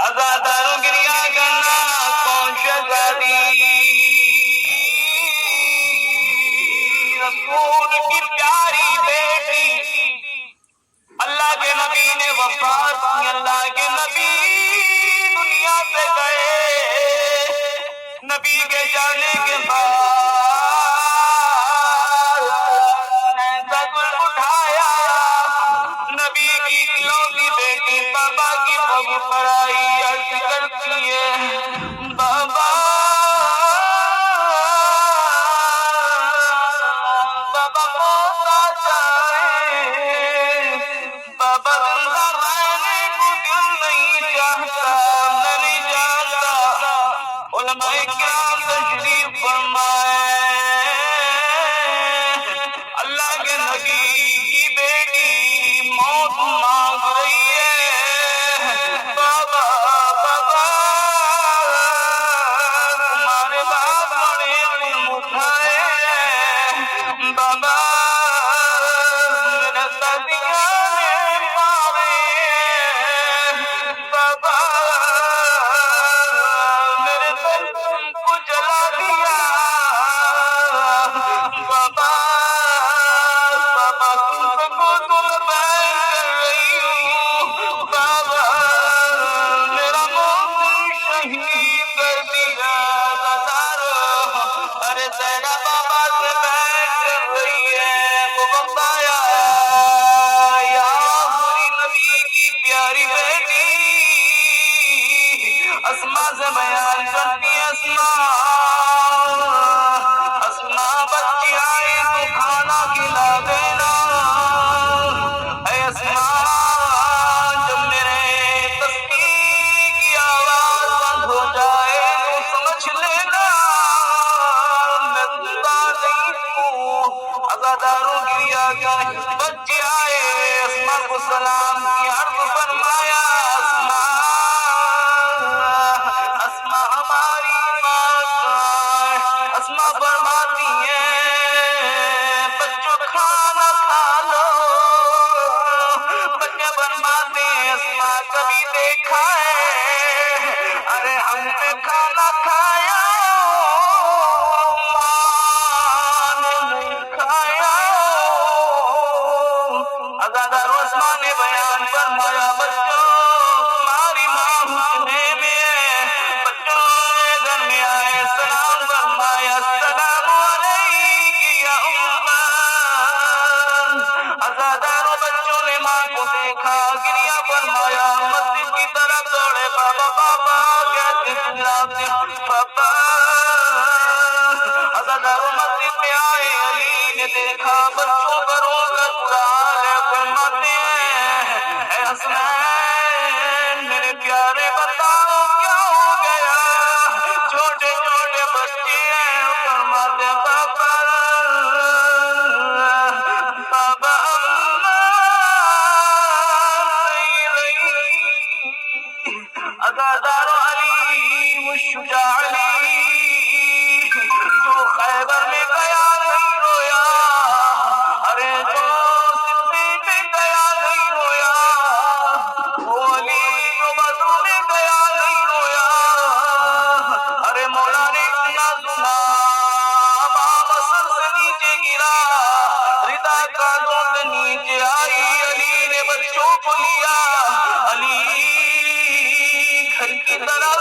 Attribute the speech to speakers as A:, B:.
A: ازاداروں گریا کرنا کون شہزادی رسول کی پیاری بیٹی اللہ کے نبی نے وفات کی اللہ کے نبی دنیا سے گئے نبی کے جانے کے بعد اٹھایا نبی کی اکلوتی بیٹی بابا کی پگ پڑائی عرض کرتی ہے بابا بابا موتا چاہے بابا زندہ رہنے کو دل نہیں چاہتا میں نہیں جانتا علماء کرام تشریف فرمائے اللہ کے نبی کی بیٹی موت مانگ رہی ہے بابا بابا تمہارے باپ بڑے علم اٹھائے بابا میرا سدیانے مارے بابا میرے بچوں کو جلا دیا بابا بابا تم کو تم بیان کر رہی ہوں بابا میرا موت شہید کر دیا ہزاروں ارے تیرا بابا سے بیان کر رہی ہے وہ بتایا یا آخری نبی کی پیاری بیٹی اسما سے بیان کرتی اسما بچی آئی تو کھانا کھلا دینا اے اسما جب میرے تسبیح کی آواز بند ہو جائے تو سمجھ لینا میں زندہ نہیں ہوں عزاداروں گریا کر بچے آئے اسما کو سلام کی عرض فرمایا اسما ہماری ماں اسما فرماتی ہے بچوں کھانا کھا لو بچے فرماتے ہیں اسما کبھی دیکھا ہے ارے ہم نے کھانا کھایا ماں نے نہیں کھایا عزادار اسما نے بیان فرمایا بچوں تمہاری ماں حجرے میں ہے بچوں میرے گھر میں آئے سلام فرمایا السلام علیک یا اماں عزاداروں بچوں نے ماں کو دیکھا گریا فرمایا مسجد کی طرف دوڑے بابا بابا کہتے چلاتے بابا عزاداروں مسجد میں آئے علی نے دیکھا بچوں کا رو کر برا حال ہے فرماتے ہیں اے حسنین میرے پیارے بتاؤ کیا ہو گیا چھوٹے چھوٹے بچے ہیں فرماتے بابا بابا نہیں رہی عزادار علی وہ شجاع علی جو خیبر میں گیا نہیں رویا ارے جو صدیق میں گیا نہیں رویا وہ علی جو بدر میں گیا نہیں رویا ارے مولا نے اتنا سنا امام اثر سے نیچے گرا ردا کانوں سے نیچے آئی علی نے بچوں کو لیا علی گھر کی طرف